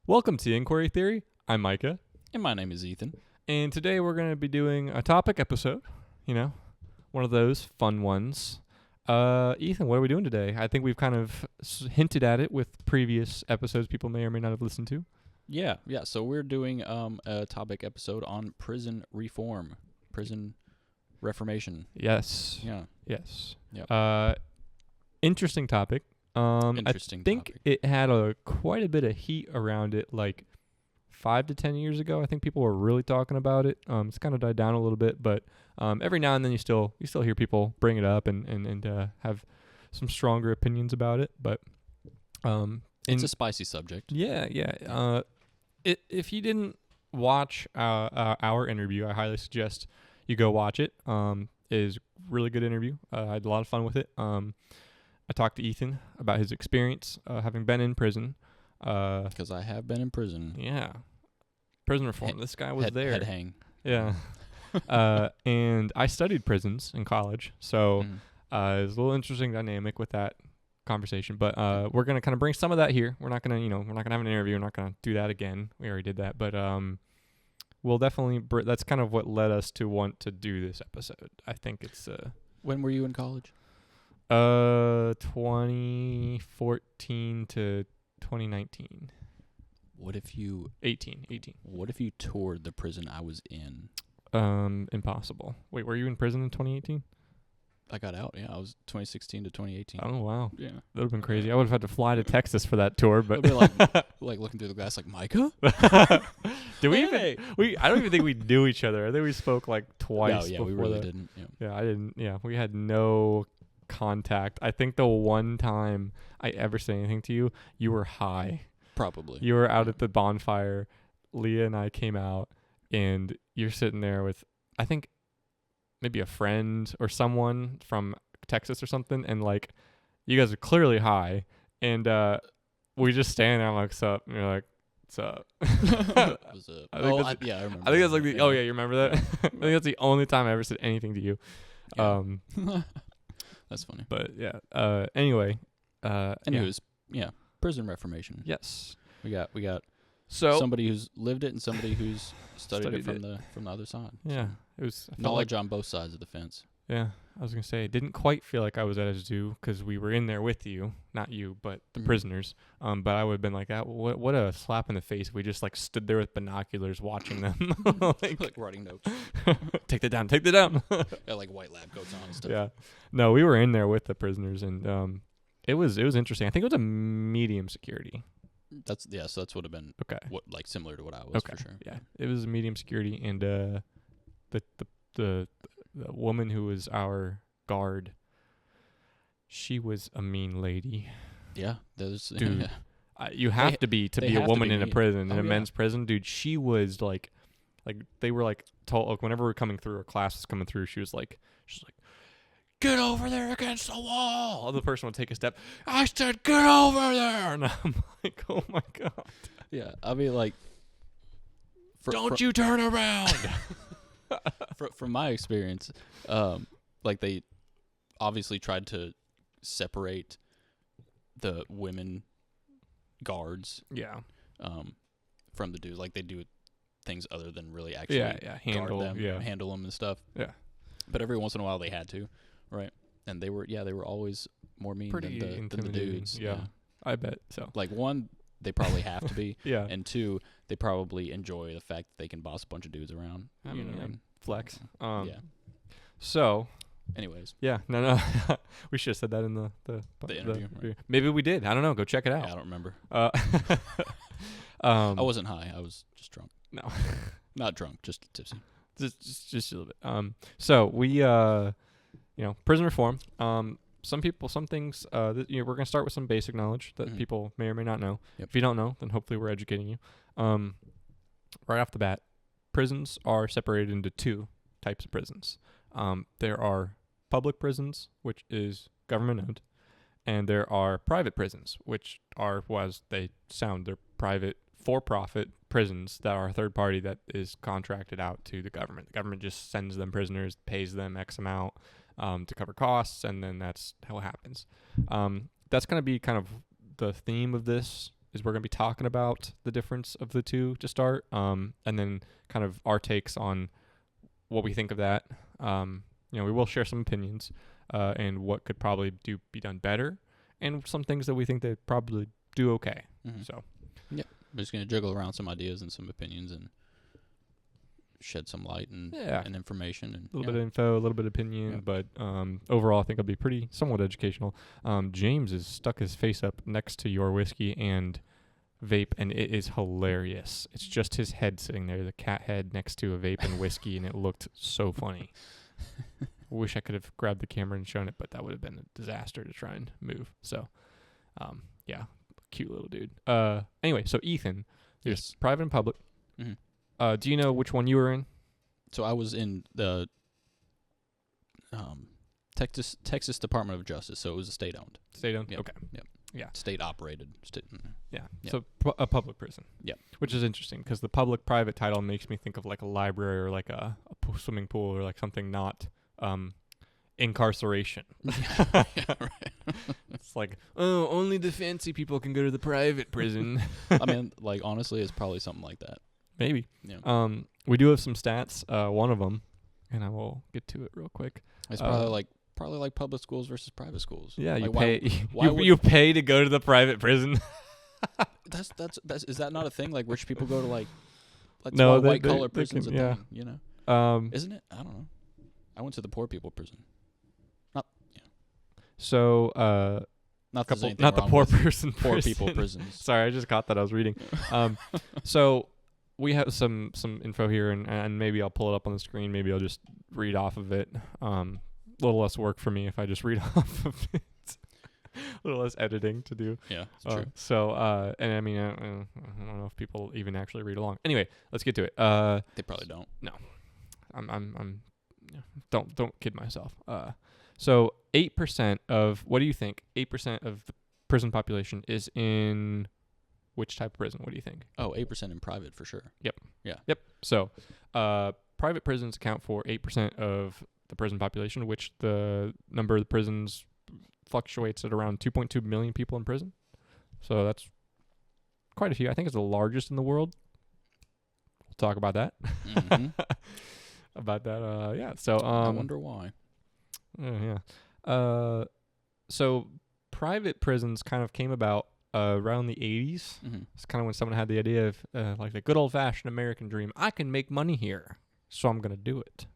Welcome to Inquiry Theory. I'm Micah, And my name is Ethan. and today we're going to be doing a topic episode. One of those fun ones. Ethan, what are we doing today? I think we've kind of hinted at it with previous episodes people may or may not have listened to. Yeah. So we're doing a topic episode on prison reform, prison reformation. Yes. Yeah. Yes. Yep. Interesting topic. Interesting I think topic. it had quite a bit of heat around it, like 5 to 10 years ago. I think people were really talking about it. It's kind of died down a little bit, but every now and then you still hear people bring it up and have some stronger opinions about it. But It's a spicy subject. yeah. If you didn't watch our interview, I highly suggest you go watch it. It is a really good interview. I had a lot of fun with it. I talked to Ethan about his experience having been in prison. Because I have been in prison. Yeah. Prison reform. This guy was there. Head hang. Yeah. And I studied prisons in college, so it was a little interesting dynamic with that conversation. But we're gonna kind of bring some of that here. We're not gonna have an interview. We're not gonna do that again. We already did that, but we'll definitely. That's kind of what led us to want to do this episode. I think it's When were you in college? 2014 to 2019. What if you 18. What if you toured the prison I was in? Impossible. Wait, were you in prison in 2018? I got out. Yeah, I was 2016 to 2018. Oh, wow. Yeah. That would have been crazy. I would have had to fly to Texas for that tour, but It'd be like looking through the glass, like Micah. do we Hey! even? I don't even think we knew each other. I think we spoke like twice. No, yeah, before we really that. didn't. Yeah. Yeah, I didn't. Yeah, we had no contact. I think the one time I ever said anything to you, you were high. Probably. You were out at the bonfire. Leah and I came out, and you're sitting there with, I think, maybe a friend or someone from Texas or something, and like, you guys are clearly high, and we just stand there. I'm like, "Sup?" And you're like, "What's up?" Was it? I think I remember. I think that's like the. Oh yeah, you remember that? I think that's the only time I ever said anything to you. Yeah. That's funny. But yeah. Anyway. Anyways, yeah. Prison reformation. Yes. We got So somebody who's lived it and somebody who's studied it Studied from the other side. yeah, So, it was I felt knowledge on both sides of the fence. yeah, I was gonna say it didn't quite feel like I was at a zoo because we were in there with you, not you, but the prisoners. But I would have been like, what a slap in the face if we just like stood there with binoculars watching them, like writing notes. take that down. Got like white lab coats on and stuff. Yeah, no, we were in there with the prisoners, and it was interesting. I think it was a medium security. So that's would have been Okay. what like similar to what I was for sure. Yeah, it was medium security, and the woman who was our guard, she was a mean lady. Yeah, there's Dude. You have to be they a have to woman be in a mean. prison, in Oh, a yeah. men's prison, dude. She was like they were like told, like, whenever we were coming through, or class was coming through, she's like, get over there against the wall. And the person would take a step. I said, get over there. And I'm like, oh my god. Yeah, I mean like. Don't you turn around. From my experience, like they obviously tried to separate the women guards Yeah. from the dudes. Like they do things other than really actually Handle guard them, handle them and stuff. Yeah. But every once in a while they had to, right? And they were always more mean Pretty than the intimidating. dudes. Yeah. I bet so. Like one, they probably have to be, Yeah. and two, they probably enjoy the fact that they can boss a bunch of dudes around. I You mean, know what I yeah. mean? Flex. Yeah. So Anyways, yeah, no, we should have said that in the interview, right? Maybe we did. I don't know. Go check it yeah, out. I don't remember. I I wasn't high. I was just drunk. No, Not drunk, just tipsy. just a little bit. So we prison reform. Some things. We're gonna start with some basic knowledge that people may or may not know. Yep. If you don't know, then hopefully we're educating you. Right off the bat, prisons are separated into two types of prisons. There are public prisons, which is government owned, and there are private prisons, which are, as they sound, they're private for-profit prisons that are a third party that is contracted out to the government. The government just sends them prisoners, pays them X amount to cover costs, and then that's how it happens. That's going to be kind of the theme of this is we're going to be talking about the difference of the two to start, and then kind of our takes on what we think of that. We will share some opinions and what could probably be done better, and some things that we think they probably do okay. Mm-hmm. So, yeah, we're just gonna juggle around some ideas and some opinions and shed some light and information and a little bit of info, a little bit of opinion, but overall I think it'll be pretty somewhat educational. James has stuck his face up next to your whiskey and vape, and it is hilarious. It's just his head sitting there, the cat head next to a vape and whiskey, and it looked so funny. Wish I could have grabbed the camera and shown it, but that would have been a disaster to try and move. So, cute little dude. Anyway, so Ethan, there's private and public. Mm-hmm. Do you know which one you were in? So I was in the Texas Department of Justice, so it was state-owned. State-owned? Yep. Okay. Yep. Yeah. State-operated. Yeah. Yep. So a public prison. Yeah. Which is interesting because the public-private title makes me think of like a library or like a swimming pool or like something not incarceration. Yeah, right. It's like, oh, only the fancy people can go to the private prison. I mean, like, honestly, it's probably something like that. Maybe. Yeah. We do have some stats. One of them, and I will get to it real quick. It's probably like public schools versus private schools. Yeah, like you pay to go to the private prison. That's is that not a thing? Like rich people go to like no, white collar prisons. Yeah. Thing, you know. Isn't it? I don't know. I went to the poor people prison. So not the poor person poor prison. People prisons. Sorry, I just caught that I was reading. So we have some info here, and maybe I'll pull it up on the screen. Maybe I'll just read off of it. A little less work for me if I just read off of it. A little less editing to do. Yeah, it's true. So, and I mean, I don't know if people even actually read along. Anyway, let's get to it. They probably don't. No, I'm don't kid myself. So 8% of, what do you think? 8% of the prison population is in which type of prison? What do you think? Oh, 8% in private for sure. Yep. Yeah. Yep. So, private prisons account for 8% of the prison population, which the number of the prisons fluctuates at around 2.2 million people in prison. So that's quite a few. I think it's the largest in the world. We'll talk about that. Mm-hmm. About that. Yeah. So, I wonder why. Yeah. So private prisons kind of came about around the 80s. Mm-hmm. It's kind of when someone had the idea of like the good old-fashioned American dream. I can make money here, so I'm going to do it.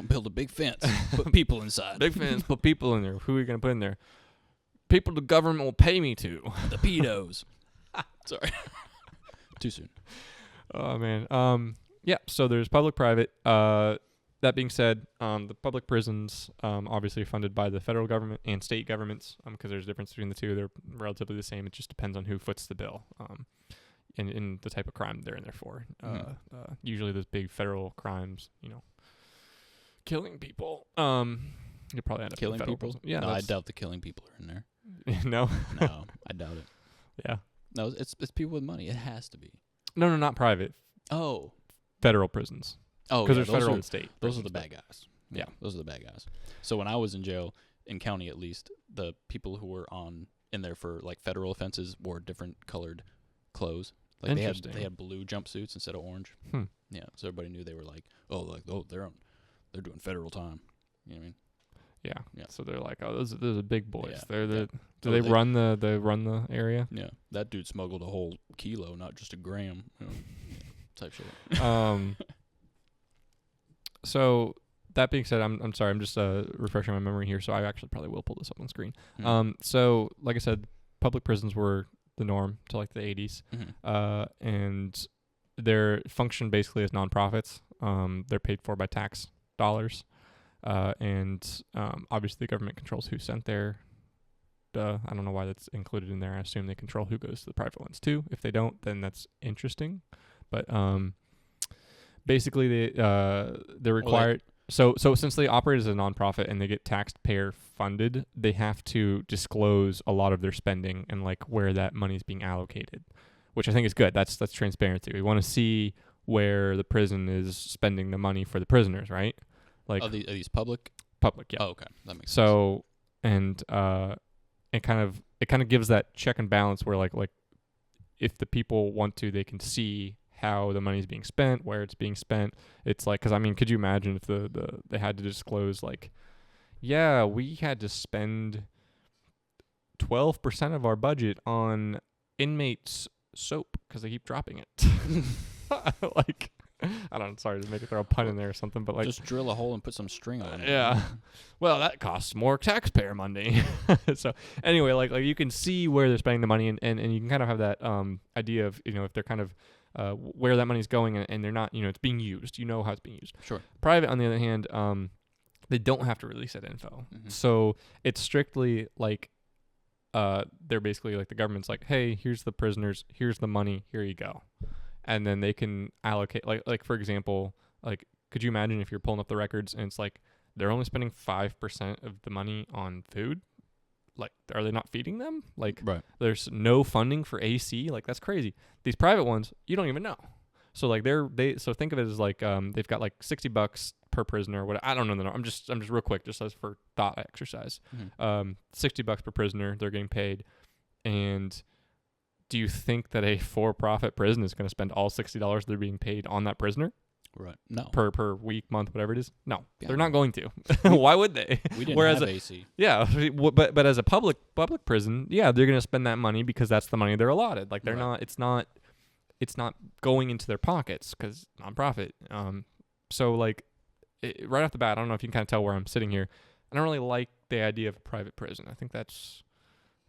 Build a big fence. Put people inside. Big fence. Put people in there. Who are you going to put in there? People the government will pay me to. The pedos. Sorry. Too soon. Oh, man. Yeah, so there's public-private. That being said, the public prisons obviously are funded by the federal government and state governments because there's a difference between the two. They're relatively the same. It just depends on who foots the bill in the type of crime they're in there for. Usually those big federal crimes, killing people. You probably end up killing in federal people. prison. Yeah, no, I doubt the killing people are in there. No, no, I doubt it. Yeah, no, it's people with money. It has to be. No, not private. Oh, federal prisons. Oh, because there's federal and state. Those are the bad guys. Yeah, those are the bad guys. So when I was in jail, in county at least, the people who were in there for like federal offenses wore different colored clothes. Like they had blue jumpsuits instead of orange. Yeah, so everybody knew they were they're doing federal time. You know what I mean? Yeah. So they're like, oh, those are big boys. Yeah. They run the area? Yeah. That dude smuggled a whole kilo, not just a gram. Type shit. So that being said, I'm sorry, I'm just refreshing my memory here. So I actually probably will pull this up on screen. So like I said, public prisons were the norm till like the 80s, and their function basically as nonprofits. They're paid for by tax dollars, and obviously the government controls who's sent there. I don't know why that's included in there. I assume they control who goes to the private ones too. If they don't, then that's interesting. But basically they're required. So since they operate as a nonprofit and they get taxpayer funded, they have to disclose a lot of their spending and like where that money is being allocated, which I think is good. That's transparency. We want to see where the prison is spending the money for the prisoners, right? Like are these public? Public, yeah. Oh, okay, that makes sense. So and it kind of gives that check and balance where like if the people want to, they can see how the money's being spent, where it's being spent. It's like, because I mean, could you imagine if they had to disclose like, yeah, we had to spend 12% of our budget on inmates soap because they keep dropping it. Like, I don't know, sorry to maybe throw a pun in there or something, but like, just drill a hole and put some string on it. Yeah. Well, that costs more taxpayer money. So anyway, like you can see where they're spending the money, and you can kind of have that idea of, if they're kind of where that money's going, and they're not, it's being used. You know how it's being used. Sure. Private, on the other hand, they don't have to release that info. Mm-hmm. So it's strictly like they're basically like the government's like, hey, here's the prisoners, here's the money, here you go. And then they can allocate, like for example, like, could you imagine if you're pulling up the records and it's like they're only spending 5% of the money on food? Like, are they not feeding them? Like, right. There's no funding for AC. Like, that's crazy. These private ones, you don't even know. So like so think of it as like they've got like $60 per prisoner. What, I don't know the number. I'm just real quick, just as for thought exercise. Mm-hmm. $60 per prisoner they're getting paid, and do you think that a for-profit prison is going to spend all $60 they're being paid on that prisoner? Right. No. Per week, month, whatever it is? No. Yeah. They're not going to. Why would they? We didn't have AC. Yeah, but as a public prison, yeah, they're going to spend that money because that's the money they're allotted. Like, they're not, it's not going into their pockets because nonprofit. So like right off the bat, I don't know if you can kind of tell where I'm sitting here. I don't really like the idea of a private prison. I think that's,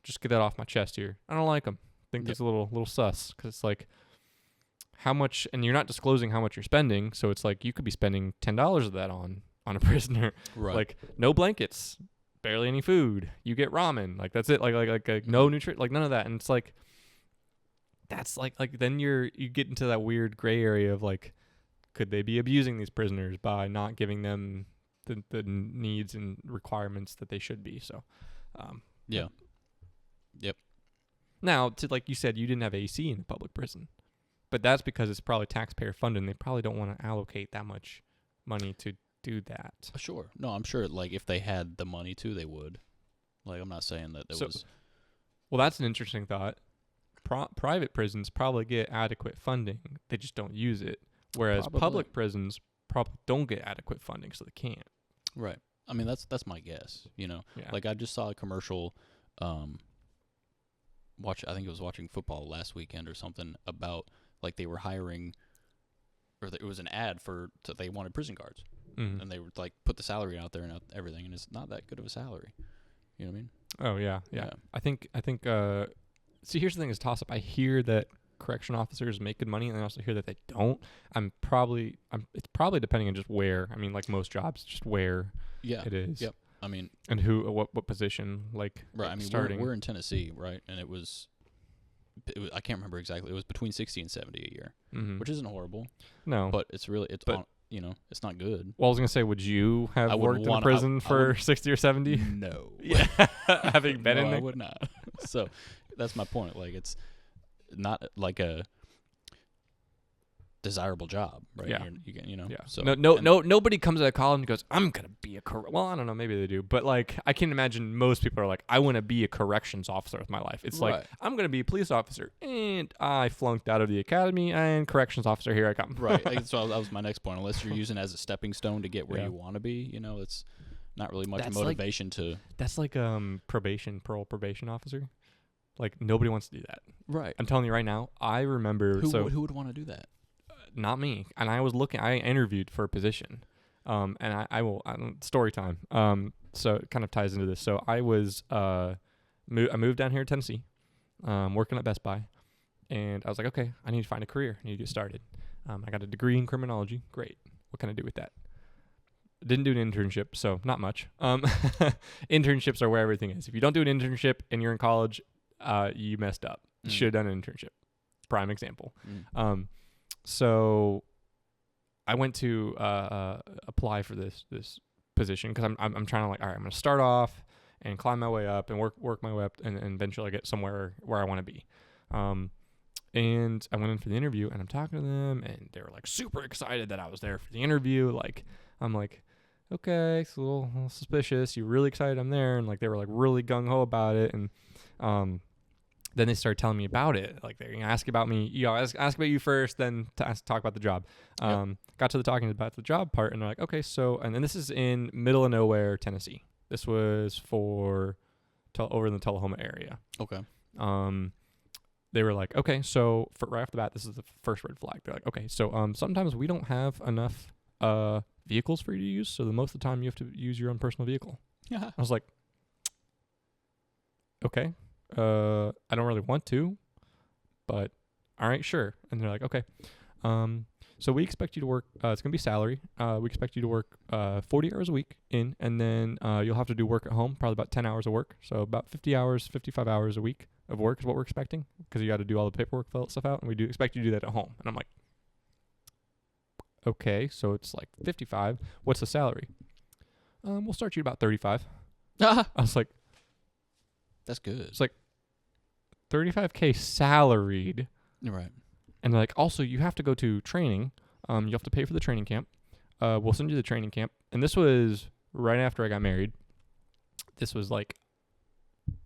just get that off my chest here. I don't like them. I think that's a little sus, because it's like, how much, and you're not disclosing how much you're spending, so it's like you could be spending $10 of that on a prisoner. Right. Like, no blankets, barely any food. You get ramen, like that's it. Like no nutrient, like none of that. And it's like, that's like then you get into that weird gray area of like, could they be abusing these prisoners by not giving them the needs and requirements that they should be? So, yeah. Yep. Now, to like you said, you didn't have AC in the public prison, but that's because it's probably taxpayer funded, and they probably don't want to allocate that much money to do that. Sure. No, I'm sure, like, if they had the money to, they would. Like, I'm not saying that there was... Well, that's an interesting thought. Private prisons probably get adequate funding. They just don't use it. Whereas public prisons probably don't get adequate funding, so they can't. Right. I mean, that's my guess, Yeah. Like, I just saw a commercial... I think it was watching football last weekend or something about, like, they were hiring, or it was an ad they wanted prison guards, and they would like put the salary out there and everything, and it's not that good of a salary. You know what I mean? Oh yeah. I think. See, here's the thing: is toss up. I hear that correction officers make good money, and I also hear that they don't. It's probably depending on just where. I mean, like most jobs, just where it is. Yep. I mean, and what position, like, right? I mean, starting. We're in Tennessee, right? And it was I can't remember exactly. It was between 60 and 70 a year, which isn't horrible. No, but it's it's not good. Well, I was gonna say, would you have worked in a prison for 60 or 70? No. Yeah, having been in there, I would not. So that's my point. Like, it's not like a desirable job, right? Yeah. Yeah. So nobody comes out of college and goes, I'm gonna be well, I don't know, maybe they do, but like, I can imagine most people are like, I want to be a corrections officer with my life. It's like, I'm gonna be a police officer, and I flunked out of the academy, and corrections officer, here I come. Right. So that was my next point. Unless you're using it as a stepping stone to get where you want to be, it's not really much motivation to. That's like parole probation officer. Like, nobody wants to do that. Right. I'm telling you right now. I remember. Who would want to do that? Not me. And I interviewed for a position, and I will story time. So it kind of ties into this. So I was I moved down here to Tennessee, working at Best Buy, and I was like, okay, I need to find a career. I need to get started. I got a degree in criminology. Great. What can I do with that? Didn't do an internship, so not much. Internships are where everything is. If you don't do an internship and you're in college, you messed up. You should have done an internship. Prime example. So I went to apply for this position because I'm trying to, like, all right, I'm going to start off and climb my way up and work my way up and eventually get somewhere where I want to be. And I went in for the interview, and I'm talking to them, and they were like super excited that I was there for the interview. Like, I'm like, okay, it's a little suspicious. You're really excited I'm there, and like they were like really gung ho about it, and then they started telling me about it. Like they're gonna ask about me, ask about you first, then talk about the job. Got to the talking about the job part, and they're like, okay, so, and then this is in middle of nowhere, Tennessee. This was for over in the Tullahoma area. Okay. They were like, okay, so right off the bat, this is the first red flag. They're like, okay, so sometimes we don't have enough vehicles for you to use, so the most of the time you have to use your own personal vehicle. Yeah. I was like, okay, I don't really want to, but all right, sure. And they're like, okay, so we expect you to work, it's going to be salary. We expect you to work 40 hours a week and then you'll have to do work at home, probably about 10 hours of work. So about 50 hours, 55 hours a week of work is what we're expecting, because you got to do all the paperwork, fill that stuff out, and we do expect you to do that at home. And I'm like, okay, so it's like 55. What's the salary? We'll start you at about 35. I was like, that's good. It's like $35K salaried. Right. And they're like, also, you have to go to training. You have to pay for the training camp. We'll send you the training camp. And this was right after I got married. This was like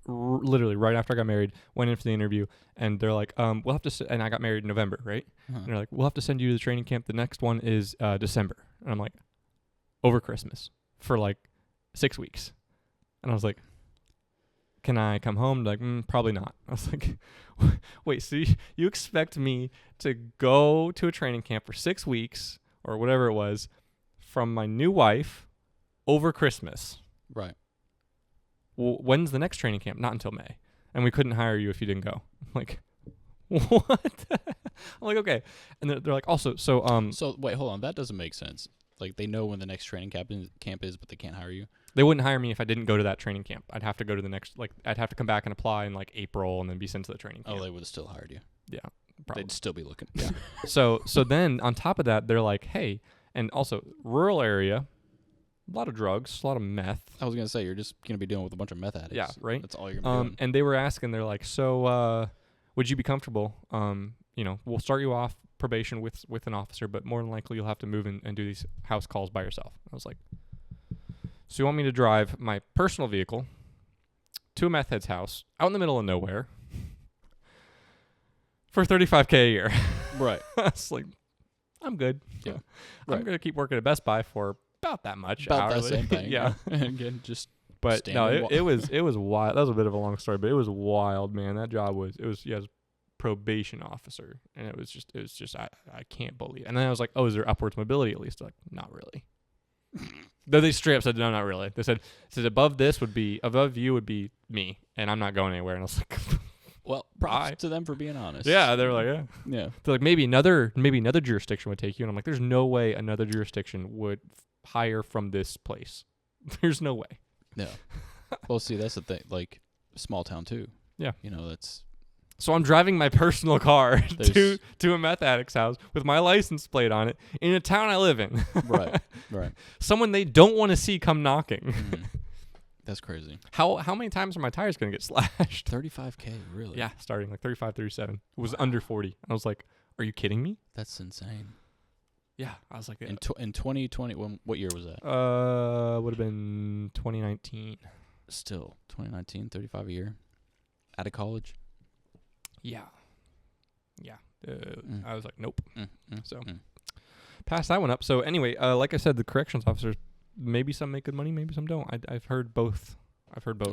literally right after I got married, went in for the interview, and they're like, we'll have to, and I got married in November, right? And they're like, we'll have to send you to the training camp. The next one is December. And I'm like, over Christmas for like 6 weeks. And I was like, can I come home? Like, probably not. I was like, wait, so you expect me to go to a training camp for 6 weeks or whatever it was from my new wife over Christmas? Right. Well, when's the next training camp? Not until May. And we couldn't hire you if you didn't go. I'm like, what? I'm like, okay. And they're like, also, so wait, hold on. That doesn't make sense. Like, they know when the next training camp is, but they can't hire you? They wouldn't hire me if I didn't go to that training camp. I'd have to go to the next, like, I'd have to come back and apply in, like, April and then be sent to the training camp. Oh, they would have still hired you. Yeah, probably. They'd still be looking. Yeah. So then, on top of that, they're like, hey, and also, rural area, a lot of drugs, a lot of meth. I was going to say, you're just going to be dealing with a bunch of meth addicts. Yeah, right? That's all you're going to be doing. And they were asking, they're like, so would you be comfortable, we'll start you off probation with an officer, but more than likely you'll have to move and do these house calls by yourself. I was like, so you want me to drive my personal vehicle to a meth head's house out in the middle of nowhere for $35K a year? Right. I was like, I'm good. Yeah. I'm going to keep working at Best Buy for about that much. About hourly. that same thing. Yeah. Again, just. But no, it was wild. That was a bit of a long story, but it was wild, man. That job was probation officer, and it was just I can't believe it. And then I was like, oh, is there upwards mobility at least? They're like, not really. Though they straight up said, no, not really. They said above you would be me, and I'm not going anywhere. And I was like, well, props to them for being honest. Yeah, they were like, yeah. Yeah. They're like, maybe another jurisdiction would take you, and I'm like, there's no way another jurisdiction would hire from this place. There's no way. Yeah. Well, see, that's the thing. Like, small town too. Yeah. That's. So I'm driving my personal car to a meth addict's house with my license plate on it in a town I live in. Right. Someone they don't want to see come knocking. That's crazy. How many times are my tires going to get slashed? $35K, really? Yeah, starting like 35, 37. It was under 40. I was like, are you kidding me? That's insane. Yeah, I was like, in 2020, what year was that? Would have been 2019. Still, 2019, 35 a year. Out of college. Yeah. I was like, nope. So pass that one up. So anyway, like I said, the corrections officers, maybe some make good money, maybe some don't. I've heard both.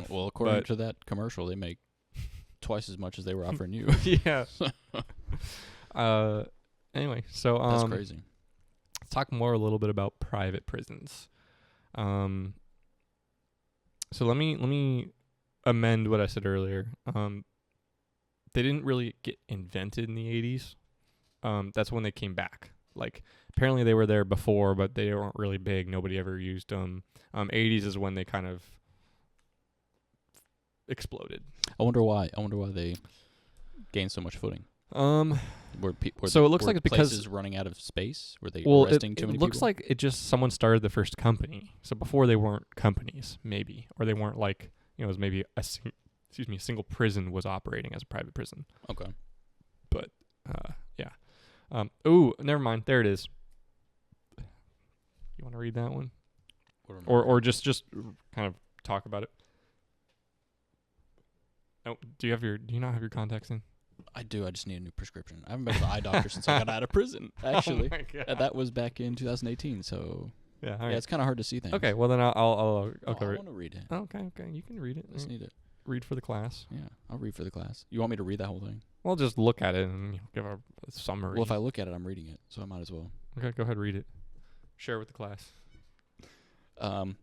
Well, according to that commercial, they make twice as much as they were offering you. Yeah. Anyway, so that's crazy. Let's talk more a little bit about private prisons. So let me amend what I said earlier. They didn't really get invented in the 80s. That's when they came back. Like, apparently they were there before, but they weren't really big. Nobody ever used them. 80s is when they kind of exploded. I wonder why they gained so much footing. So it looks like it's because places running out of space. Were they arresting too many people? It looks like it just someone started the first company. So before they weren't companies, maybe, or they weren't like, it was maybe a single prison was operating as a private prison. Okay. But yeah. Never mind. There it is. You want to read that one, or just kind of talk about it? Oh, do you not have your contacts in? I do. I just need a new prescription. I haven't been to the eye doctor since I got out of prison. Actually, Oh my God. That was back in 2018. So Yeah, yeah, it's kind of hard to see things. Okay, well then I'll I cover it. want to read it. Okay, you can read it. I just need it. Read for the class. Yeah, I'll read for the class. You want me to read that whole thing? Well, just look at it and give a summary. Well, if I look at it, I'm reading it, so I might as well. Okay, go ahead, read it. Share with the class.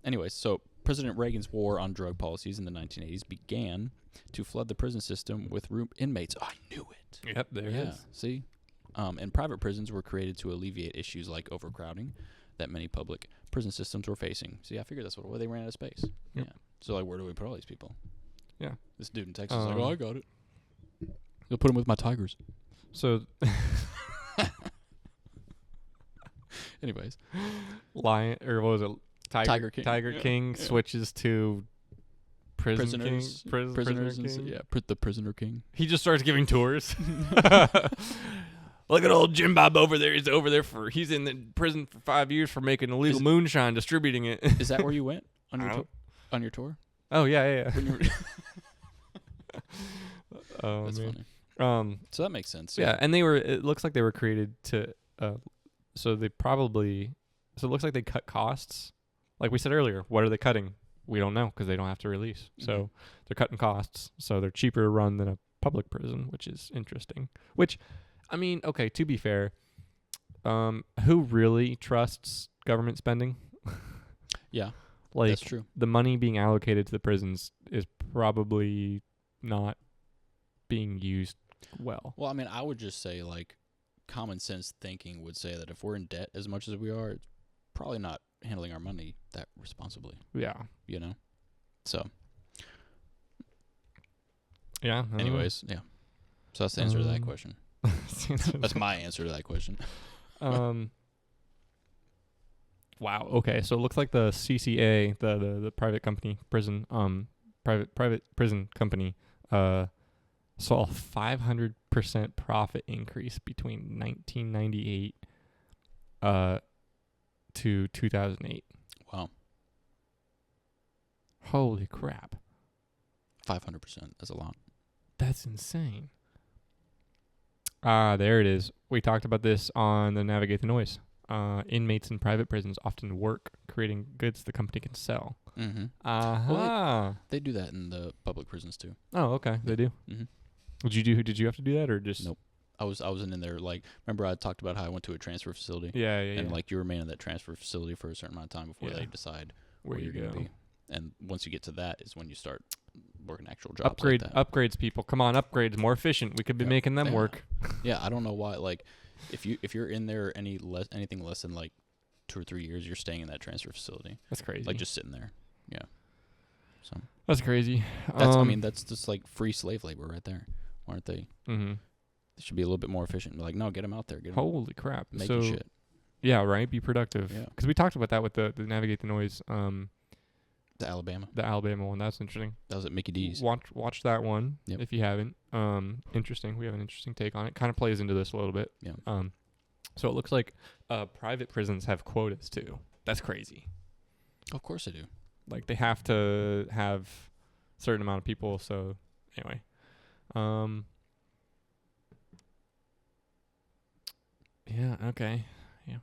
Anyways, so President Reagan's war on drug policies in the 1980s began to flood the prison system with room inmates. Oh, I knew it. Yep, there it is. See? And private prisons were created to alleviate issues like overcrowding that many public prison systems were facing. See, I figured that's what they ran out of space. Yep. Yeah. So, like, where do we put all these people? Yeah. This dude in Texas is like, oh, I got it. You'll put him with my tigers. So, anyways. Lion, or what was it? Tiger King. Tiger King switches to prisoners. King. Prisoners. King. The Prisoner King. He just starts giving tours. Look at old Jim Bob over there. He's in the prison for 5 years for making illegal moonshine, distributing it. Is that where you went on your tour? Oh yeah. Oh, that's man. Funny. So that makes sense. Yeah, and it looks like they were created to, so it looks like they cut costs. Like we said earlier, what are they cutting? We don't know because they don't have to release. Mm-hmm. So they're cutting costs. So they're cheaper to run than a public prison, which is interesting. Which, I mean, okay, to be fair, who really trusts government spending? Yeah, like, that's true. The money being allocated to the prisons is probably not being used well. Well, I mean, I would just say, like, common sense thinking would say that if we're in debt as much as we are, it's probably not handling our money that responsibly. Yeah. You know? So. Yeah. Anyways, yeah. So that's the answer to that question. That's my answer to that question. Wow. Okay. So it looks like the CCA, the private company prison, private prison company, saw a 500% profit increase between 1998 to 2008. Wow. Holy crap. 500%. That's a lot. That's insane. There it is. We talked about this on the Navigate the Noise. Inmates in private prisons often work creating goods the company can sell. Mm-hmm. Well, they do that in the public prisons too. Oh, okay. They do. Mm-hmm. Did you have to do that or just? Nope. I wasn't in there. Like, remember I talked about how I went to a transfer facility? Yeah. And like you remain in that transfer facility for a certain amount of time before they decide where you're going to be. And once you get to that is when you start working actual jobs. Upgrades, people. Come on, upgrades. More efficient. We could be making them work. Yeah, I don't know why. Like, if you're in there anything less than like 2 or 3 years, you're staying in that transfer facility. That's crazy. Like just sitting there. Yeah. So that's crazy. That's just like free slave labor right there, aren't they? Mm-hmm. They should be a little bit more efficient. Like, no, get them out there. Holy crap! Making shit. Yeah, right. Be productive. Yeah. Because we talked about that with the Navigate the Noise. The Alabama one. That's interesting. That was at Mickey D's. Watch that one if you haven't. Interesting. We have an interesting take on it. Kind of plays into this a little bit. Yeah. So it looks like private prisons have quotas too. That's crazy. Of course they do. Like they have to have a certain amount of people. So anyway, yeah. Okay. Yeah.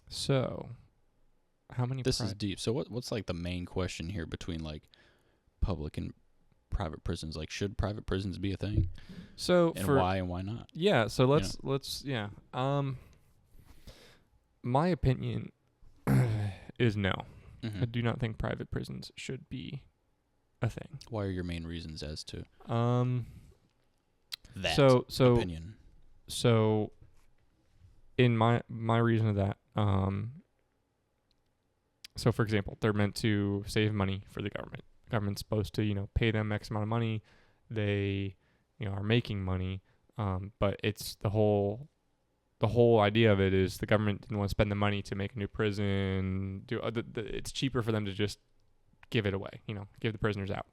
So. How many? This is deep. So what's like the main question here between like public and private prisons? Like, should private prisons be a thing? So and why and why not? Yeah. So let's my opinion is no. Mm-hmm. I do not think private prisons should be a thing. What are your main reasons as to that so opinion? So in my reason of that, so for example, they're meant to save money for the government. The government's supposed to, pay them X amount of money. They, are making money. But it's the whole idea of it is the government didn't want to spend the money to make a new prison. It's cheaper for them to just give it away, give the prisoners out.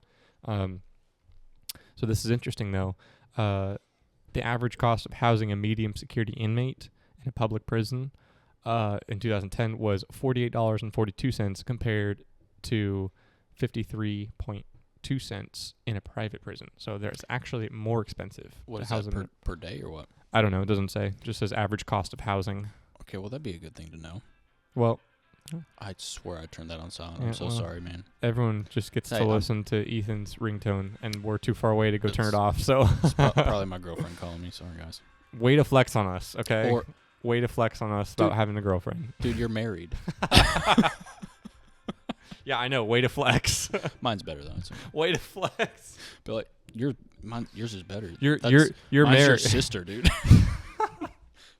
So this is interesting though. The average cost of housing a medium security inmate in a public prison in 2010 was $48.42 compared to $53.2 2 cents in a private prison. So there's actually more expensive. What is that, per day or what? I don't know. It doesn't say. It just says average cost of housing. Okay, well, that'd be a good thing to know. Well, I swear I turned that on silent. I'm so sorry, man. Everyone just gets to listen to Ethan's ringtone, and we're too far away to go turn it off. So it's probably my girlfriend calling me. Sorry, guys. Way to flex on us, okay? Way to flex on us about having a girlfriend. Dude, you're married. Yeah, I know. Way to flex. Mine's better though. Way to flex. But like yours is better. You're married. Your sister, dude.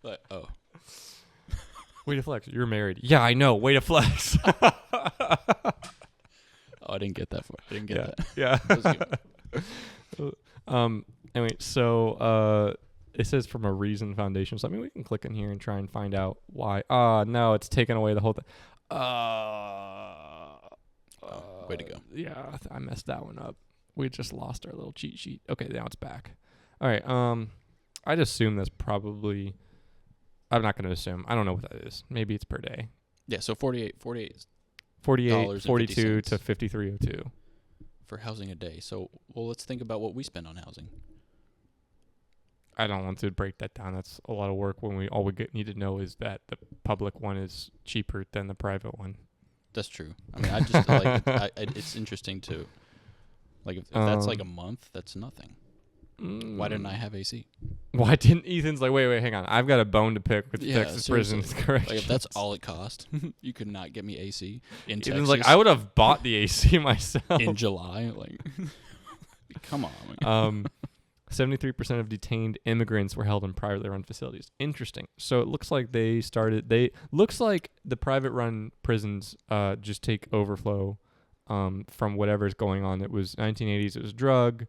But way to flex. You're married. Yeah, I know. Way to flex. I didn't get that far. I didn't get that. Yeah. Anyway, so it says from a Reason Foundation. So I mean, we can click in here and try and find out why. No, it's taken away the whole thing. Way to go. Yeah, I messed that one up. We just lost our little cheat sheet. Okay, now it's back. All right. I'd assume that's probably. I'm not going to assume. I don't know what that is. Maybe it's per day. Yeah, so 48 42 to 53.02 for housing a day. So, let's think about what we spend on housing. I don't want to break that down. That's a lot of work when all we need to know is that the public one is cheaper than the private one. That's true. I mean, I just like it's interesting to like if that's like a month, that's nothing. Why didn't I have AC? Why didn't Ethan's like, wait, hang on. I've got a bone to pick with the Texas prisons. Correct. Like if that's all it cost, you could not get me AC in Texas. Ethan's like, I would have bought the AC myself. In July. Like, come on, man. 73% of detained immigrants were held in privately run facilities. Interesting. So it looks like looks like the private run prisons just take overflow from whatever's going on. It was 1980s, it was drug.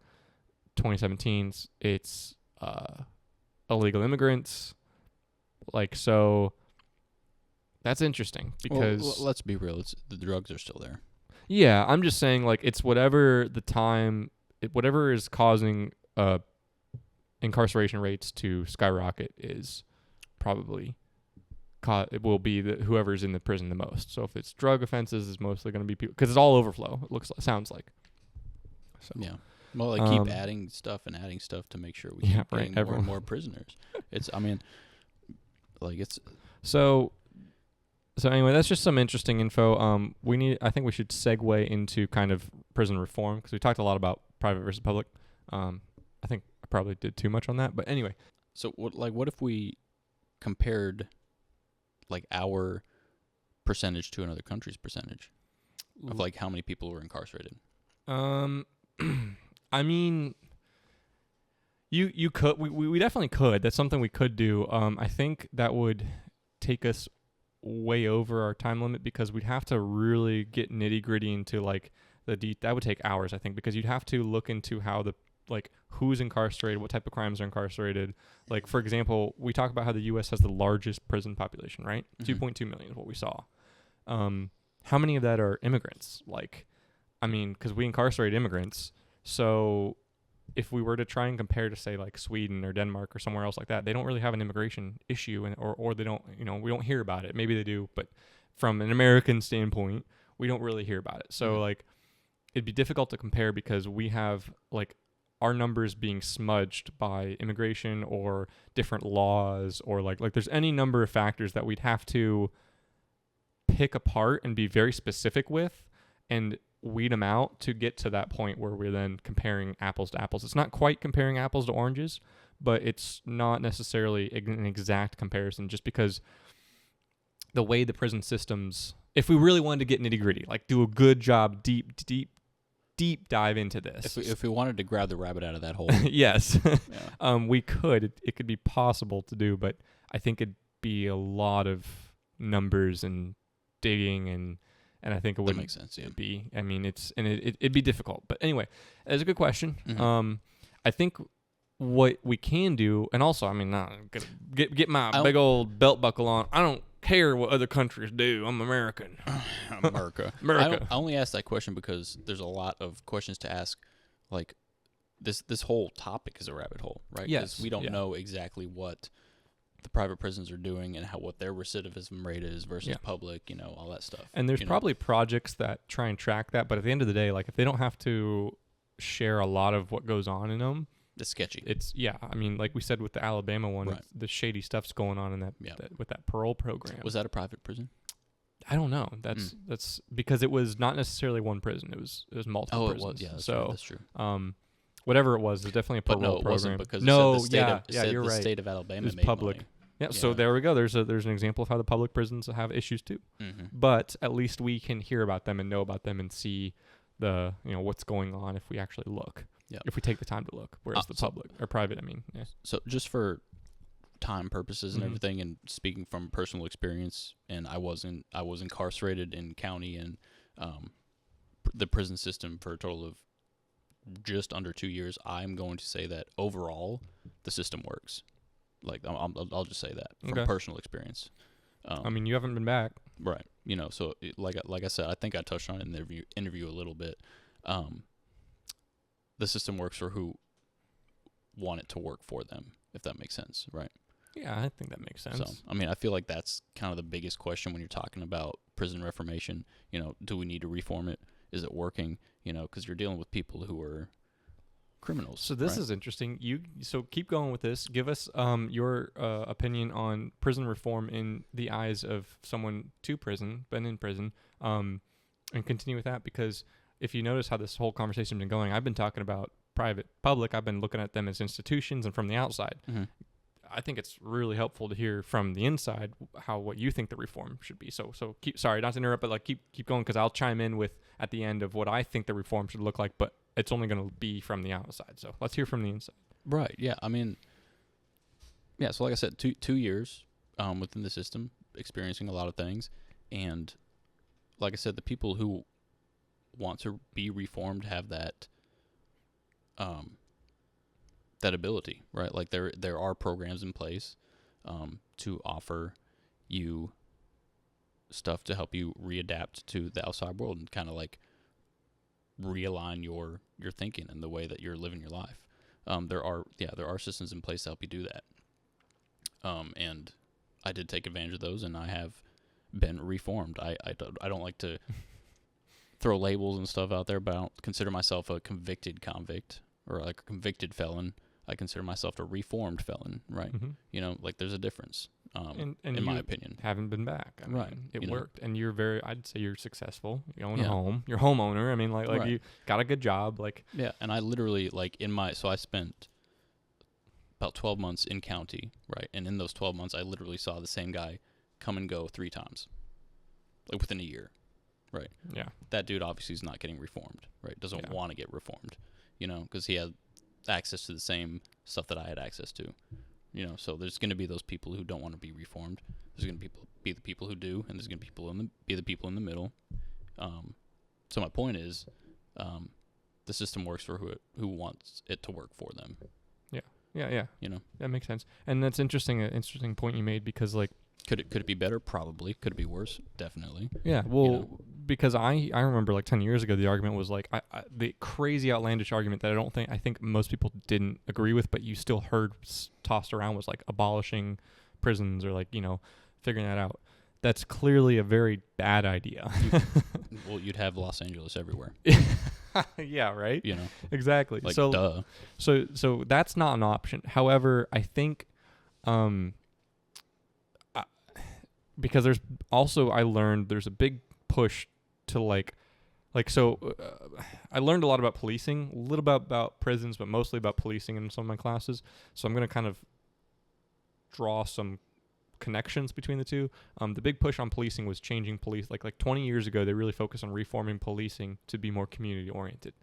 2017's it's illegal immigrants. Like, so that's interesting because let's be real, the drugs are still there. Yeah, I'm just saying, like, it's whatever whatever is causing incarceration rates to skyrocket is probably it will be whoever's in the prison the most. So if it's drug offenses, it's mostly going to be people because it's all overflow. Sounds like. So yeah. Well, keep adding stuff to make sure we keep getting more and more prisoners. So anyway, that's just some interesting info. I think we should segue into kind of prison reform because we talked a lot about private versus public. I think I probably did too much on that, but anyway. So what if we compared like our percentage to another country's percentage of like how many people were incarcerated? I mean, you could. We definitely could. That's something we could do. I think that would take us way over our time limit because we'd have to really get nitty gritty into like that would take hours, I think, because you'd have to look into how who's incarcerated, what type of crimes are incarcerated. Like, for example, we talk about how the U.S. has the largest prison population, right? Mm-hmm. 2.2 million is what we saw. How many of that are immigrants? Because we incarcerate immigrants. So if we were to try and compare to, say, like Sweden or Denmark or somewhere else like that, they don't really have an immigration issue, or they don't, we don't hear about it. Maybe they do, but from an American standpoint, we don't really hear about it. So, it'd be difficult to compare because we have, our numbers being smudged by immigration or different laws or, like there's any number of factors that we'd have to pick apart and be very specific with and weed them out to get to that point where we're then comparing apples to apples. It's not quite comparing apples to oranges, but it's not necessarily an exact comparison just because the way the prison systems, if we really wanted to get nitty gritty, do a good job, deep dive into this. If we wanted to grab the rabbit out of that hole. Yes. Yeah. We could. It could be possible to do, but I think it'd be a lot of numbers and digging and I think it wouldn't make sense, yeah. be. I mean, it'd be difficult. But anyway, it's a good question. Mm-hmm. I think what we can do, and also, get my big old belt buckle on. I don't care what other countries do. I'm American. America. I only ask that question because there's a lot of questions to ask. Like, this whole topic is a rabbit hole, right? Yes. We don't know exactly what the private prisons are doing and what their recidivism rate is versus public, all that stuff. And there's probably projects that try and track that, but at the end of the day, if they don't have to share a lot of what goes on in them. It's sketchy. I mean, like we said with the Alabama one, Right. the shady stuff's going on in that with that parole program. Was that a private prison? I don't know. That's because it was not necessarily one prison. It was multiple prisons. Oh, it was. Yeah, that's so right, that's true. Whatever it was definitely a parole program. It wasn't because you're right. The state of Alabama made public. money. Yeah, so there we go. There's an example of how the public prisons have issues too. Mm-hmm. But at least we can hear about them and know about them and see the what's going on if we actually look. Yeah. If we take the time to look. Whereas the public or private, I mean. Yeah. So just for time purposes and Mhm. everything, and speaking from personal experience, and I was incarcerated in county and the prison system for a total of just under 2 years. I'm going to say that overall the system works. Like I'll just say that from personal experience. I mean, you haven't been back, right? So like I said, I think I touched on it in the interview a little bit. The system works for who want it to work for them, if that makes sense, right? Yeah, I think that makes sense. So, I mean, I feel like that's kind of the biggest question when you're talking about prison reformation. Do we need to reform it? Is it working? Because you're dealing with people who are criminals. So this is interesting. So keep going with this. Give us your opinion on prison reform in the eyes of someone been in prison, and continue with that, because if you notice how this whole conversation has been going, I've been talking about private, public. I've been looking at them as institutions and from the outside. Mm-hmm. I think it's really helpful to hear from the inside what you think the reform should be. So sorry, not to interrupt, but keep going, because I'll chime in with at the end of what I think the reform should look like, but it's only going to be from the outside. So let's hear from the inside. Right. Yeah. I mean, yeah. So like I said, 2 years within the system, experiencing a lot of things, and like I said, the people who want to be reformed have that that ability, right? Like there are programs in place to offer you stuff to help you readapt to the outside world and kind of like realign your thinking and the way that you're living your life. There are systems in place to help you do that. And I did take advantage of those, and I have been reformed. I don't like to throw labels and stuff out there, but I don't consider myself a convicted convict or like a convicted felon. I consider myself a reformed felon, right? Mm-hmm. Like there's a difference, and in my opinion. Haven't been back. I mean, right. It worked, and I'd say you're successful. You own a home. You're a homeowner. I mean, right. You got a good job. Yeah, and I literally, so I spent about 12 months in county, right? And in those 12 months, I literally saw the same guy come and go 3 times, like within a year, right? Yeah. That dude obviously is not getting reformed, right? Doesn't want to get reformed, because he had access to the same stuff that I had access to, so there's going to be those people who don't want to be reformed. There's going to be the people who do, and there's going to be the people in the middle. So my point is, the system works for who wants it to work for them. Yeah. That makes sense. And that's interesting. An interesting point you made, because could it be better? Probably. Could it be worse? Definitely. Yeah. Well, because I remember 10 years ago, the argument was the crazy outlandish argument that I think most people didn't agree with, but you still heard tossed around, was abolishing prisons or figuring that out. That's clearly a very bad idea. Well, you'd have Los Angeles everywhere. Yeah, right? Exactly. Duh. So that's not an option. However, I think because there's also, I learned there's a big push to I learned a lot about policing, a little bit about prisons, but mostly about policing in some of my classes. So I'm going to kind of draw some connections between the two. The big push on policing was changing police. Like 20 years ago, they really focused on reforming policing to be more community oriented.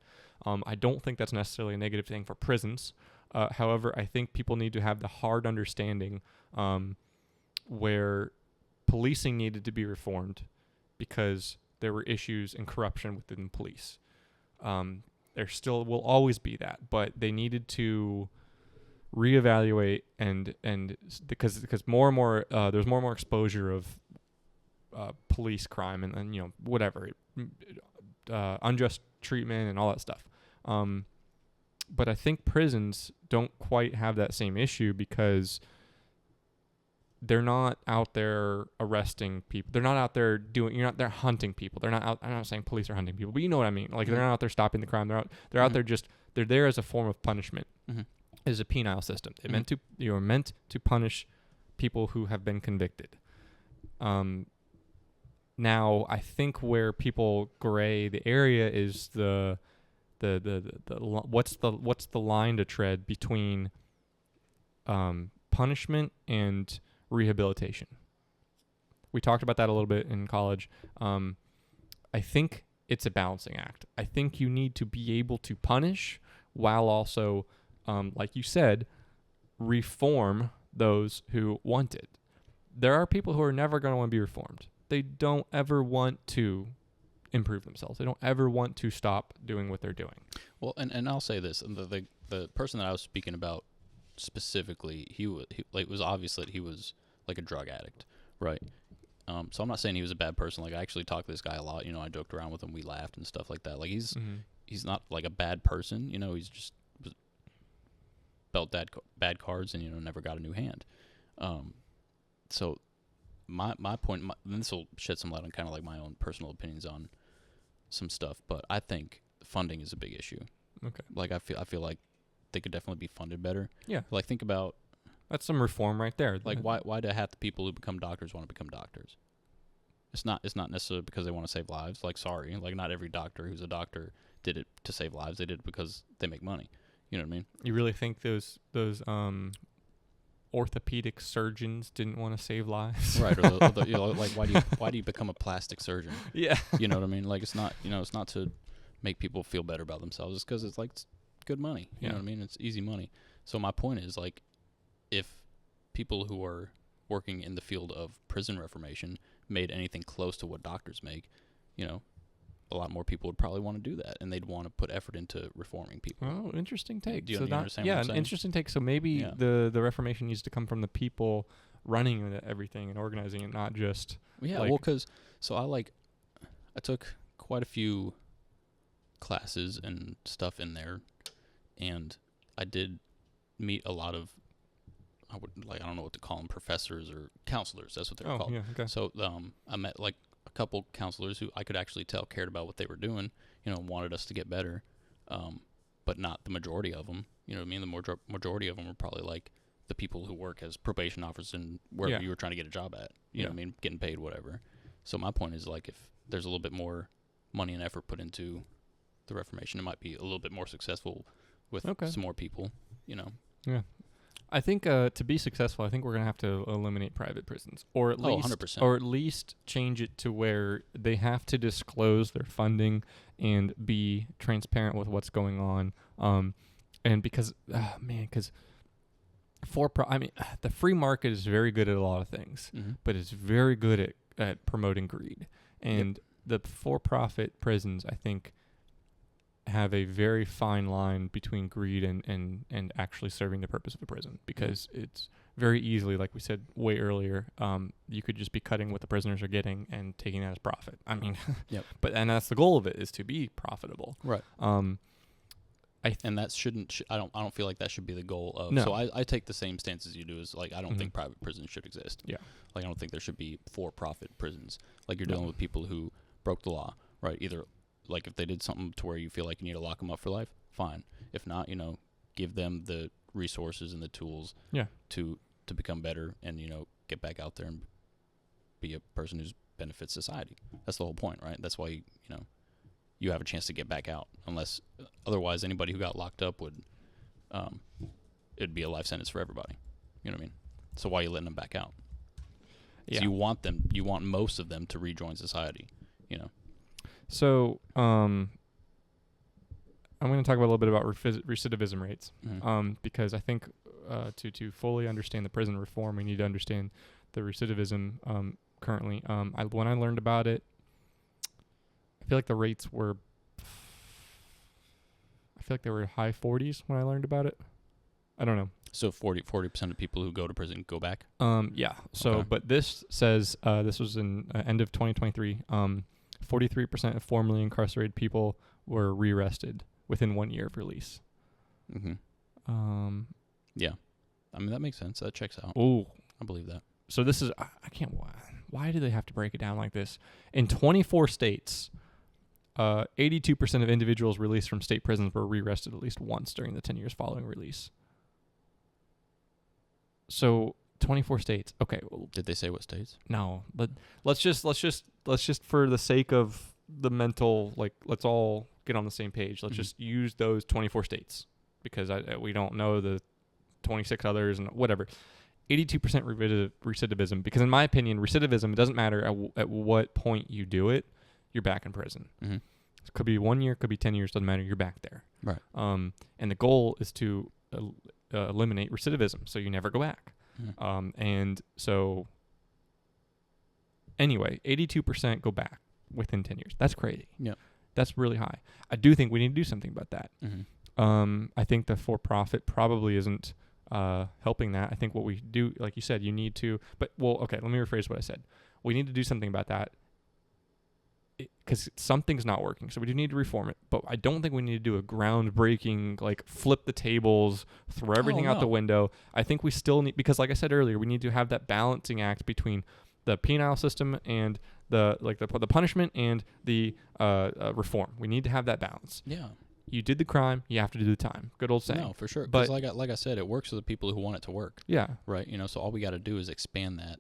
I don't think that's necessarily a negative thing for prisons. However, I think people need to have the hard understanding where policing needed to be reformed because there were issues and corruption within police. There still will always be that, but they needed to reevaluate and because more and more there's more and more exposure of police crime and whatever unjust treatment and all that stuff. But I think prisons don't quite have that same issue because they're not out there arresting people. They're not out there they're hunting people. They're not out. I'm not saying police are hunting people, but you know what I mean. Like, they're not out there stopping the crime. They're out there they're there as a form of punishment. It's a penal system. You're meant to punish people who have been convicted. Now, I think where people gray the area is what's the line to tread between punishment and rehabilitation. We talked about that a little bit in college. I think it's a balancing act. I think you need to be able to punish while also, like you said, reform those who want it. There are people who are never going to want to be reformed. They don't ever want to improve themselves. They don't ever want to stop doing what they're doing. Well, and I'll say this: the person that I was speaking about specifically, it was obvious that he was like a drug addict, right? So I'm not saying he was a bad person. Like, I actually talked to this guy a lot. I joked around with him. We laughed and stuff like that. Like, he's not like a bad person. He's just dealt bad cards and never got a new hand. So my point, and this will shed some light on kind of like my own personal opinions on some stuff, but I think funding is a big issue. Okay. Like, I feel like they could definitely be funded better. Yeah. Like, think about, that's some reform right there. like, why do half the people who become doctors want to become doctors? It's not necessarily because they want to save lives. Like, sorry, like, not every doctor who's a doctor did it to save lives. They did it because they make money. You know what I mean? You really think those orthopedic surgeons didn't want to save lives? Right. Or like, why do you become a plastic surgeon? Yeah. You know what I mean? Like, it's not to make people feel better about themselves. It's because it's like, it's good money. You know what I mean? It's easy money. So my point is, like, if people who are working in the field of prison reformation made anything close to what doctors make, a lot more people would probably want to do that, and they'd want to put effort into reforming people. Oh, interesting take. Do you understand what I'm saying? Interesting take. So maybe the reformation needs to come from the people running everything and organizing it, not just... Yeah, I took quite a few classes and stuff in there, and I did meet a lot of, I don't know what to call them, professors or counselors. That's what they're called. Yeah, okay. So I met like a couple counselors who I could actually tell cared about what they were doing, wanted us to get better, but not the majority of them. You know what I mean? The majority of them are probably like the people who work as probation officers and wherever you were trying to get a job at. You know what I mean? Getting paid, whatever. So my point is, like, if there's a little bit more money and effort put into the reformation, it might be a little bit more successful with some more people, Yeah. I think to be successful, I think we're going to have to eliminate private prisons, or at least 100%. Or at least change it to where they have to disclose their funding and be transparent with what's going on. And because the free market is very good at a lot of things, but it's very good at promoting greed. And the for-profit prisons, I think, have a very fine line between greed and actually serving the purpose of the prison, because it's very easily, like we said way earlier, you could just be cutting what the prisoners are getting and taking that as profit. I mean, and that's the goal of it, is to be profitable. Right. And that shouldn't. I don't feel like that should be the goal of. No. So I take the same stance as you do. Is like, I don't think private prisons should exist. Yeah. Like, I don't think there should be for-profit prisons. Like, you're dealing with people who broke the law, right? Either, like, if they did something to where you feel like you need to lock them up for life, fine. If not, give them the resources and the tools to become better and, get back out there and be a person who benefits society. That's the whole point, right? That's why, you have a chance to get back out. Unless, otherwise, anybody who got locked up would, it'd be a life sentence for everybody. You know what I mean? So why are you letting them back out? Yeah. So you want most of them to rejoin society, So, I'm going to talk a little bit about recidivism rates, because I think to fully understand the prison reform, we need to understand the recidivism currently. When I learned about it, I feel like the rates were, they were high 40s when I learned about it. I don't know. So 40% of people who go to prison go back? Yeah. So, but this says, this was in end of 2023, 43% of formerly incarcerated people were rearrested within 1 year of release. Yeah. I mean, that makes sense. That checks out. Oh. I believe that. So this is, I can't, why do they have to break it down like this? In 24 states, 82% of individuals released from state prisons were rearrested at least once during the 10 years following release. So 24 states. Okay. Well, did they say what states? No, but let's just for the sake of the mental, like, let's all get on the same page. Let's just use those 24 states because we don't know the 26 others and whatever. 82% recidivism, because in my opinion, recidivism, it doesn't matter at what point you do it, you're back in prison. Mm-hmm. It could be 1 year, could be 10 years, doesn't matter, you're back there. Right. And the goal is to eliminate recidivism, so you never go back. Mm-hmm. And so, anyway, 82% go back within 10 years. That's crazy. Yeah. That's really high. I do think we need to do something about that. Mm-hmm. I think the for-profit probably isn't helping that. I think what we do, like you said, you need to, okay, let me rephrase what I said. We need to do something about that because something's not working. So we do need to reform it, but I don't think we need to do a groundbreaking, like flip the tables, throw everything out the window. I think we still need, because like I said earlier, we need to have that balancing act between the penal system and the punishment and the reform. We need to have that balance. Yeah. You did the crime, you have to do the time. Good old saying. No, for sure. Because like I said, it works for the people who want it to work. Yeah. Right. So all we got to do is expand that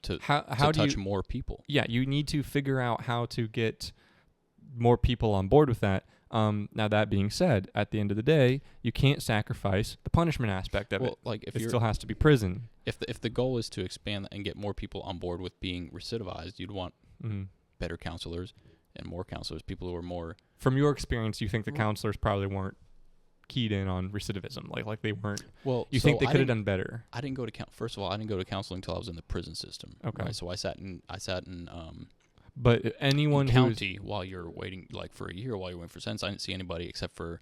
to how touch more people. Yeah, you need to figure out how to get more people on board with that. Now that being said, at the end of the day, you can't sacrifice the punishment aspect of it. Like if it still has to be prison. If the goal is to expand and get more people on board with being recidivized, you'd want better counselors and more counselors, people who are more. From your experience, you think the counselors probably weren't keyed in on recidivism, like they weren't. Well, you think they could have done better? I didn't go to first of all, I didn't go to counseling until I was in the prison system. Okay. Right? So I sat in But anyone in county while you're waiting, like for a year while you're waiting for sentence, I didn't see anybody except for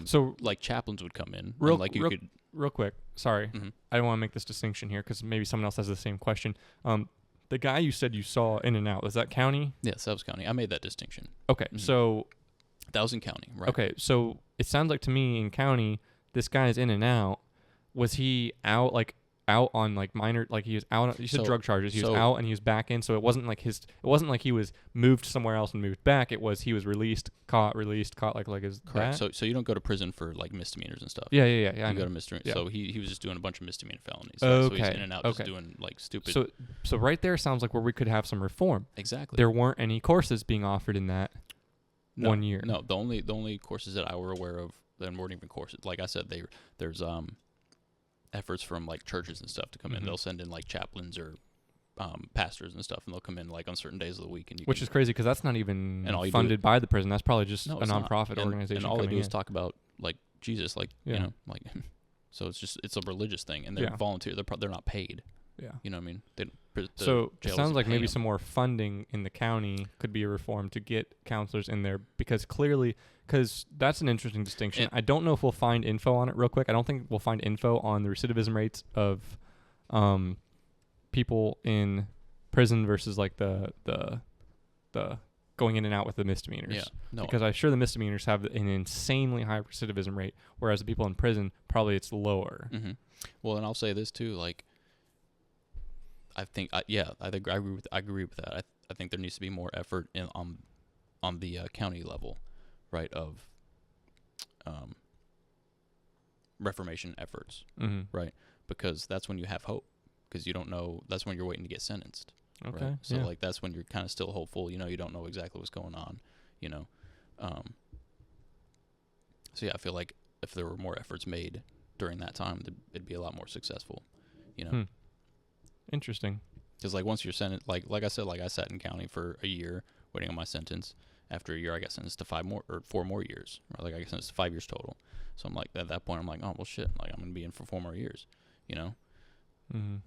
so like chaplains would come in. Real quick. Sorry, I don't want to make this distinction here because maybe someone else has the same question. The guy you said you saw in and out, was that county? Yes, that was county. I made that distinction. Okay, so that was in county, right? Okay, so it sounds like to me in county, this guy's in and out. Was he out on like minor, like he was out? You said drug charges. He was out and he was back in. So it wasn't like it wasn't like he was moved somewhere else and moved back. It was he was released, caught, like his. Correct. So you don't go to prison for like misdemeanors and stuff. Yeah. You go to misdemeanors. Yeah. So he was just doing a bunch of misdemeanor felonies. Right? Okay. So he's in and out just doing like stupid. So right there sounds like where we could have some reform. Exactly. There weren't any courses being offered in that 1 year. No, the only courses that I were aware of that weren't even courses. Like I said, there's efforts from like churches and stuff to come in. They'll send in like chaplains or pastors and stuff, and they'll come in like on certain days of the week. And which is crazy because that's not even funded by the prison. That's probably just a nonprofit organization. And all they do is talk about like Jesus, like like. So it's a religious thing, and they're volunteer. They're not paid. Yeah, you know what I mean. So it sounds like maybe some more funding in the county could be a reform to get counselors in there because that's an interesting distinction. I don't know if we'll find info on it real quick. I don't think we'll find info on the recidivism rates of people in prison versus like the going in and out with the misdemeanors. Yeah, no. Because I'm sure the misdemeanors have an insanely high recidivism rate, whereas the people in prison probably it's lower. Mm-hmm. Well, and I'll say this too, like. I think I agree with that. I think there needs to be more effort on the county level, right? Of reformation efforts, right? Because that's when you have hope. Because you don't know. That's when you're waiting to get sentenced. Okay. Right? So like that's when you're kind of still hopeful. You don't know exactly what's going on. So yeah, I feel like if there were more efforts made during that time, it'd be a lot more successful. Interesting. Because like once you're sentenced, like I said, like I sat in county for a year waiting on my sentence. After a year, I got sentenced to 4 more years. Right? Like I got sentenced to 5 years total. So I'm like at that point, I'm like, oh well, shit. Like I'm gonna be in for 4 more years.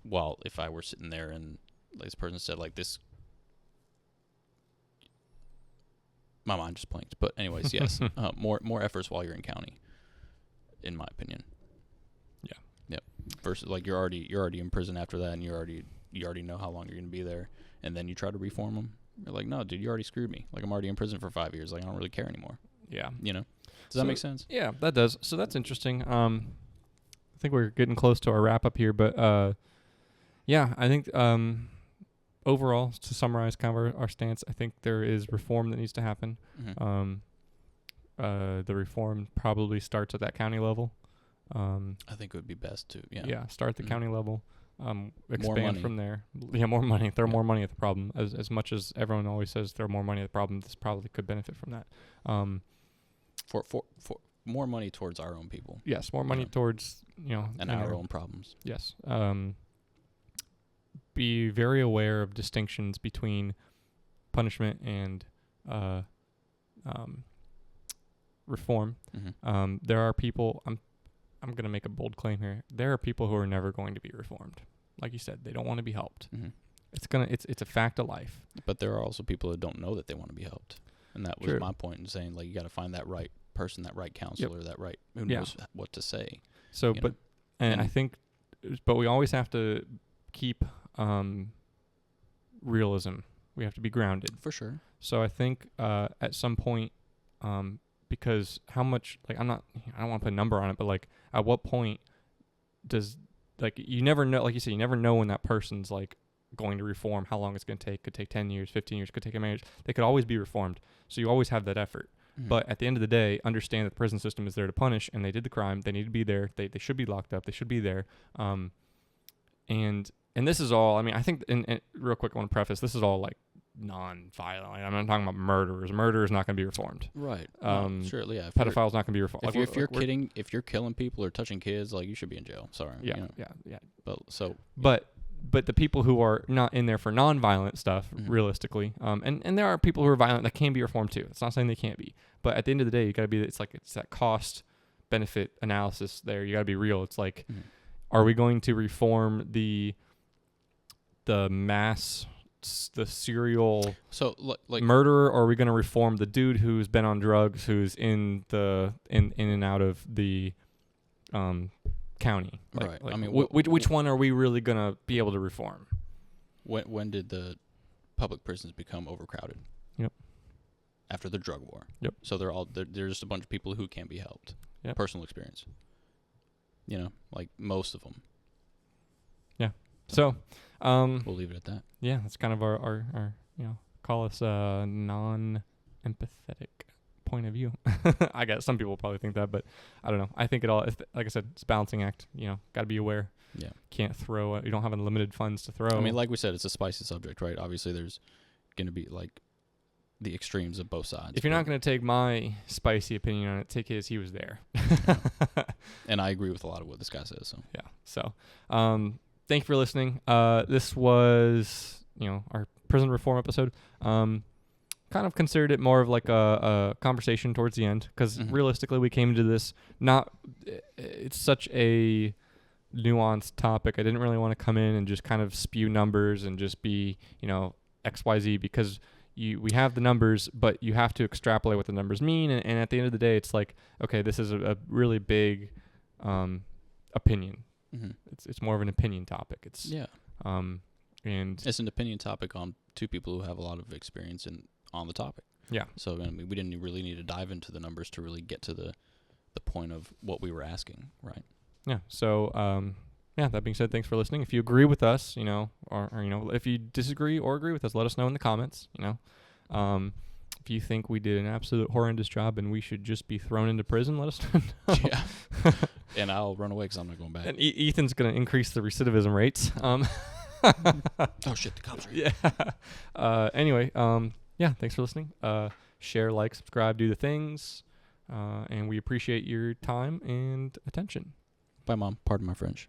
While if I were sitting there and like this person said like this, my mind just blanked. But anyways, yes, more efforts while you're in county, in my opinion. Yep. Versus like you're already in prison after that, and you already know how long you're gonna be there, and then you try to reform them. You're like, no, dude, you already screwed me. Like I'm already in prison for 5 years. Like I don't really care anymore. Yeah. Does that make sense? Yeah, that does. So that's interesting. I think we're getting close to our wrap up here, but Yeah, I think overall, to summarize kind of our stance, I think there is reform that needs to happen. Mm-hmm. The reform probably starts at that county level. I think it would be best to start at the county level. Expand from there. More money. Throw more money at the problem. As much as everyone always says throw more money at the problem, this probably could benefit from that. For more money towards our own people. Yes, more money towards and our own problems. Yes. Be very aware of distinctions between punishment and reform. Mm-hmm. There are people. I'm going to make a bold claim here. There are people who are never going to be reformed. Like you said, they don't want to be helped. Mm-hmm. It's a fact of life. But there are also people that don't know that they want to be helped. And that was my point in saying, like, you got to find that right person, that right counselor, that right who knows what to say. So, I think we always have to keep realism. We have to be grounded. For sure. So I think at some point, because how much, like, I don't want to put a number on it, but like at what point does, like, you never know, like you said, you never know when that person's like going to reform, how long it's going to take. Could take 10 years, 15 years, could take a marriage. They could always be reformed. So you always have that effort. Mm-hmm. But at the end of the day, understand that the prison system is there to punish, and they did the crime. They need to be there. They should be locked up. They should be there. And this is all, I mean, I think, and real quick, I want to preface, this is all like non-violent. I'm not talking about murderers. Murder is not going to be reformed. Right. Sure. Yeah. Pedophile's not going to be reformed. If you're killing people or touching kids, like, you should be in jail. Sorry. Yeah. But the people who are not in there for non-violent stuff, realistically, and there are people who are violent that can be reformed too. It's not saying they can't be. But at the end of the day, you got to be. It's that cost benefit analysis. There, you got to be real. It's like, are we going to reform the mass? The serial murderer, or are we going to reform the dude who's been on drugs, who's in and out of the county? Right. I mean, which one are we really going to be able to reform? When did the public prisons become overcrowded? Yep. After the drug war. Yep. So they're just a bunch of people who can't be helped. Yep. Personal experience. Like most of them. Yeah. So we'll leave it at that. Yeah, that's kind of our call us a non-empathetic point of view. I guess some people probably think that, but I don't know. I think like I said, it's a balancing act. Got to be aware. Yeah. Can't throw. You don't have unlimited funds to throw. I mean, like we said, it's a spicy subject, right? Obviously, there's going to be like the extremes of both sides. If you're not going to take my spicy opinion on it, take his. He was there. And I agree with a lot of what this guy says. So yeah. So thank you for listening. This was our prison reform episode. Kind of considered it more of like a conversation towards the end, because realistically we came into this it's such a nuanced topic. I didn't really want to come in and just kind of spew numbers and just be XYZ, because we have the numbers, but you have to extrapolate what the numbers mean, and at the end of the day, it's like, okay, this is a really big opinion. It's more of an opinion topic. And it's an opinion topic on two people who have a lot of experience on the topic. Yeah. So I mean, we didn't really need to dive into the numbers to really get to the point of what we were asking, right? Yeah. So that being said, thanks for listening. If you agree with us, or if you disagree or agree with us, let us know in the comments. If you think we did an absolute horrendous job and we should just be thrown into prison, let us know. Yeah. And I'll run away because I'm not going back. And Ethan's going to increase the recidivism rates. Oh shit, the cops are here. Yeah. Anyway, thanks for listening. Share, like, subscribe, do the things. And we appreciate your time and attention. Bye, Mom. Pardon my French.